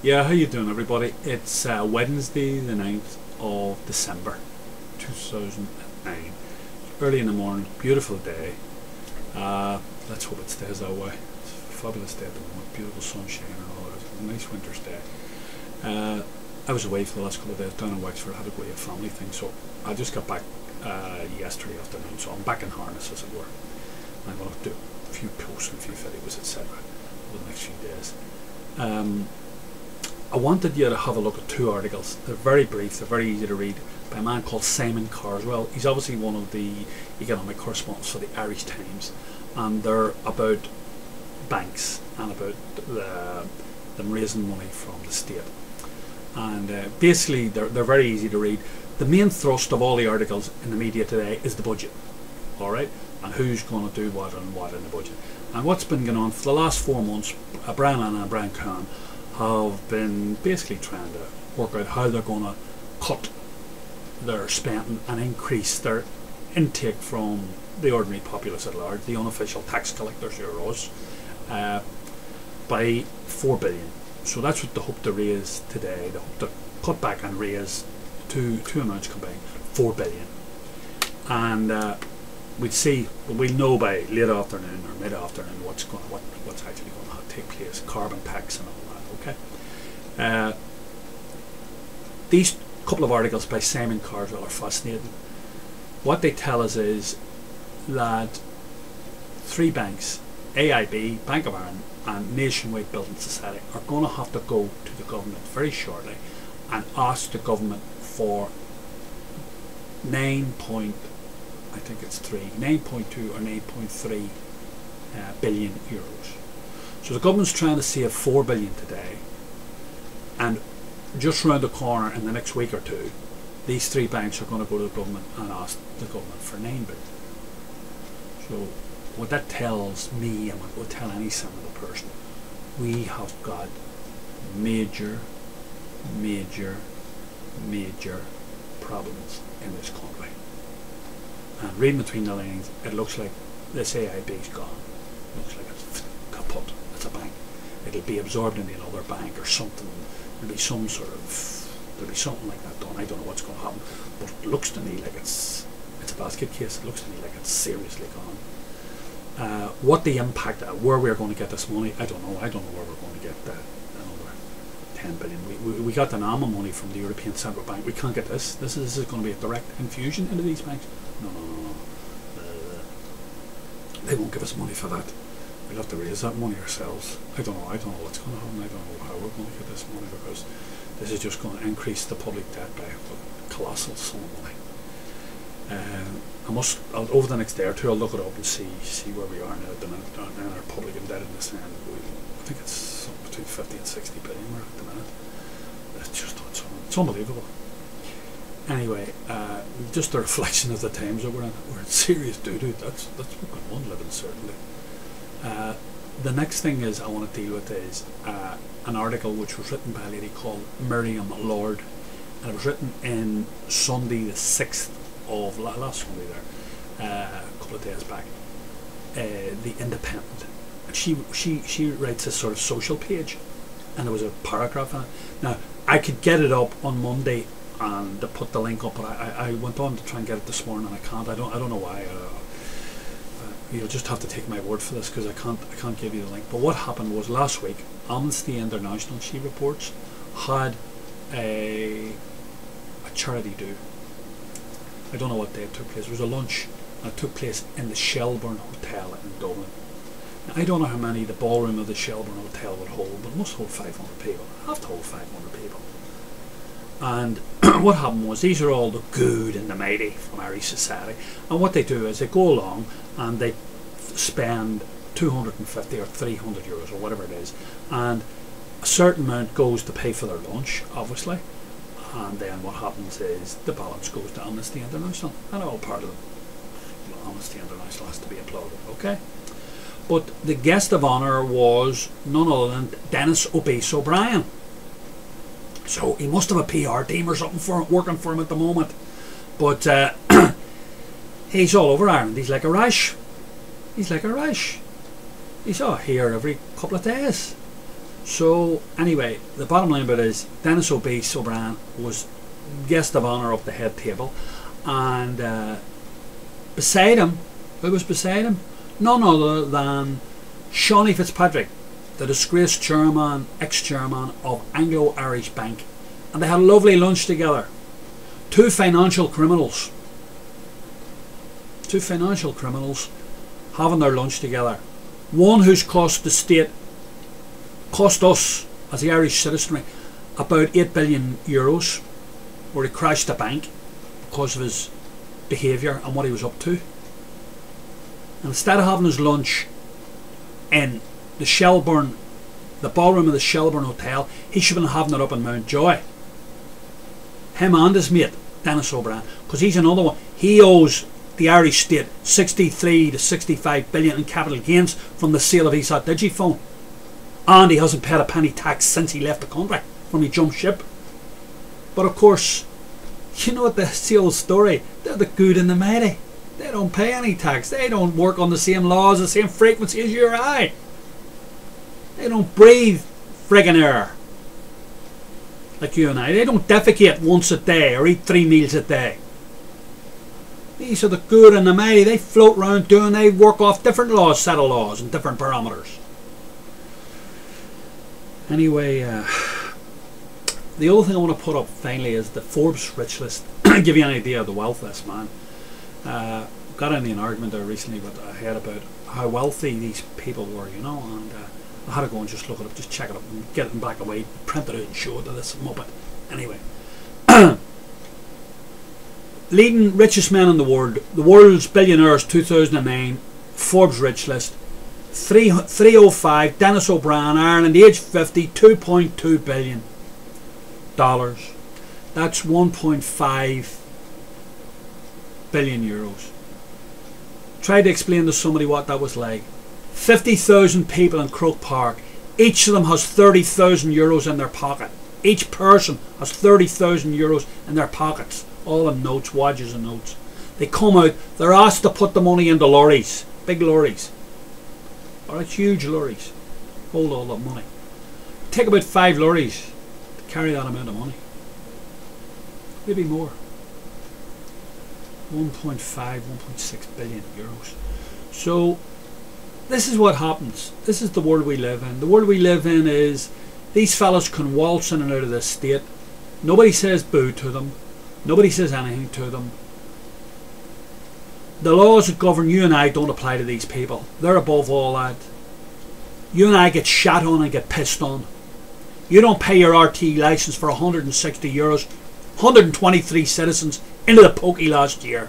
Yeah, how you doing, everybody? It's Wednesday the 9th of December 2009. Early in the morning, beautiful day. Let's hope it stays that way. It's a fabulous day at the moment, beautiful sunshine and all that. It's a nice winter's day. I was away for the last couple of days down in Wexford. I had to go to a family thing, so I just got back yesterday afternoon, so I'm back in harness, as it were. I'm going to do a few posts and a few videos, etc. over the next few days. I wanted you to have a look at two articles. They're very brief, they're very easy to read, by a man called Simon Carswell. He's obviously one of the economic correspondents for the Irish Times, and they're about banks and about them raising money from the state. And basically they're very easy to read. The main thrust of all the articles in the media today is the budget, alright, and who's going to do what and what in the budget. And what's been going on for the last 4 months, Brian and Brian Cohen have been basically trying to work out how they're going to cut their spending and increase their intake from the ordinary populace at large, the unofficial tax collectors, here us, by 4 billion. So that's what they hope to raise today. They hope to cut back and raise two amounts combined, 4 billion. And we'll know by late afternoon or mid afternoon what's actually going to take place, carbon tax and all that. Okay. These couple of articles by Simon Carswell are fascinating. What they tell us is that 3 banks, AIB, Bank of Ireland and Nationwide Building Society, are going to have to go to the government very shortly and ask the government for 9.2 or 9.3 billion euros. So the government's trying to save 4 billion today, and just round the corner in the next week or two, these 3 banks are going to go to the government and ask the government for 9 billion. So what that tells me, and what will tell any sensible person, we have got major problems in this country. And reading between the lines, it looks like this AIB's gone. It looks like it's kaput. It's a bank. It'll be absorbed into another bank or something. There'll be something like that done. I don't know what's going to happen, but it looks to me like it's a basket case. It looks to me like it's seriously gone. What the impact, where we're going to get this money, I don't know. I don't know where we're going to get another 10 billion. We got the NAMA money from the European Central Bank. We can't get this. This is going to be a direct infusion into these banks. No. They won't give us money for that. We'll have to raise that money ourselves. I don't know what's going to happen. I don't know how we're going to get this money, because this is just going to increase the public debt by a colossal sum of money. Over the next day or two, I'll look it up and see where we are now in our public indebtedness. And I think it's something between 50 and 60 billion at the minute. It's unbelievable. Anyway, just a reflection of the times that we're in. We're in serious doo-doo. That's what we want living, certainly. The next thing I want to deal with is an article which was written by a lady called Miriam Lord, and it was written in Sunday the 6th of last Sunday there, a couple of days back, The Independent. And she writes a sort of social page, and there was a paragraph in it. Now I could get it up on Monday and to put the link up, but I went on to try and get it this morning and I can't. I don't know why. You'll just have to take my word for this, because I can't give you the link. But what happened was, last week Amnesty International, she reports, had a charity do. I don't know what day it took place. It was a lunch, and it took place in the Shelbourne Hotel in Dublin. Now, I don't know how many the ballroom of the Shelbourne Hotel would hold, but it must hold 500 people. It have to hold 500 people. And what happened was, these are all the good and the mighty from Irish society, and what they do is they go along and they spend 250 or 300 euros or whatever it is, and a certain amount goes to pay for their lunch, obviously, and then what happens is the balance goes to Amnesty International, and all part of Amnesty International has to be applauded, okay? But the guest of honour was none other than Dennis Obese O'Brien. So he must have a PR team or something working for him at the moment. But he's all over Ireland. He's like a rash. He's here every couple of days. So anyway, the bottom line about it is Dennis O'Brien was guest of honour up the head table, and beside him, who was beside him? None other than Shawnee Fitzpatrick, the disgraced chairman, ex-chairman of Anglo-Irish Bank, and they had a lovely lunch together. Two financial criminals having their lunch together. One who's cost the state, cost us as the Irish citizenry about €8 billion, where he crashed a bank because of his behaviour and what he was up to. And instead of having his lunch in the Shelbourne, the ballroom of the Shelbourne Hotel, he should have been having it up in Mountjoy. Him and his mate Dennis O'Brien, because he's another one. He owes the Irish state 63 to 65 billion in capital gains from the sale of his Digiphone, and he hasn't paid a penny tax since he left the country, when he jumped ship. But of course, you know what the old story, they're the good and the mighty. They don't pay any tax. They don't work on the same laws, the same frequency as you or I. They don't breathe friggin' air like you and I. They don't defecate once a day or eat 3 meals a day. These are the good and the mighty. They float around they work off different laws, set of laws and different parameters. Anyway, the other thing I want to put up finally is the Forbes rich list. Give you an idea of the wealth of this man. Got into an argument there recently with I heard about how wealthy these people were, you know, and I had to go and just look it up, just check it up and get it in black and white, print it out and show it to this muppet. Anyway, leading richest men in the world's billionaires 2009, Forbes rich list, 305, Dennis O'Brien, Ireland, age 50, $2.2 billion. That's 1.5 billion euros. Tried to explain to somebody what that was like. 50,000 people in Croke Park. Each of them has 30,000 euros in their pocket. Each person has 30,000 euros in their pockets. All in notes, wadges and notes. They come out, they're asked to put the money into lorries. Big lorries. Alright, huge lorries. Hold all that money. Take about 5 lorries to carry that amount of money. Maybe more. 1.5, 1.6 billion euros. So this is what happens. This is the world we live in. The world we live in is these fellas can waltz in and out of this state. Nobody says boo to them. Nobody says anything to them. The laws that govern you and I don't apply to these people. They're above all that. You and I get shat on and get pissed on. You don't pay your RT licence for 160 euros. 123 citizens into the pokey last year.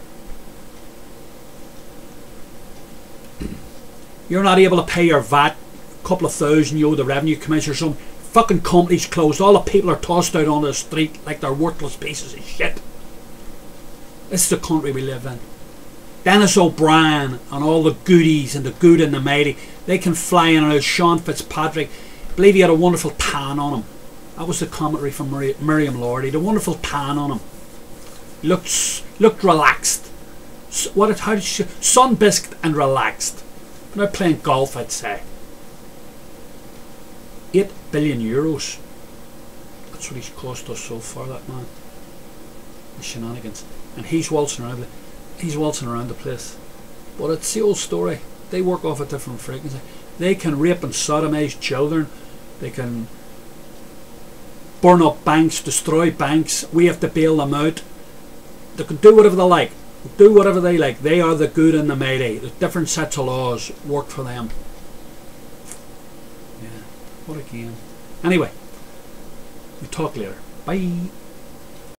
You're not able to pay your VAT, a couple of thousand, you owe the Revenue Commissioner. Some fucking companies closed. All the people are tossed out on the street like they're worthless pieces of shit. This is the country we live in. Dennis O'Brien and all the goodies and the good and the mighty, they can fly in and out. Sean Fitzpatrick, I believe he had a wonderful tan on him. That was the commentary from Miriam Lordy. The wonderful tan on him. He looked relaxed. How did she? Sun-biscuit and relaxed. Not playing golf, I'd say. 8 billion euros. That's what he's cost us so far, that man. The shenanigans. And he's waltzing around. He's waltzing around the place. But it's the old story. They work off a different frequency. They can rape and sodomize children. They can burn up banks, destroy banks. We have to bail them out. They can do whatever they like. Do whatever they like. They are the good and the mighty. There's different sets of laws work for them. Yeah, what a game. Anyway, we talk later. Bye.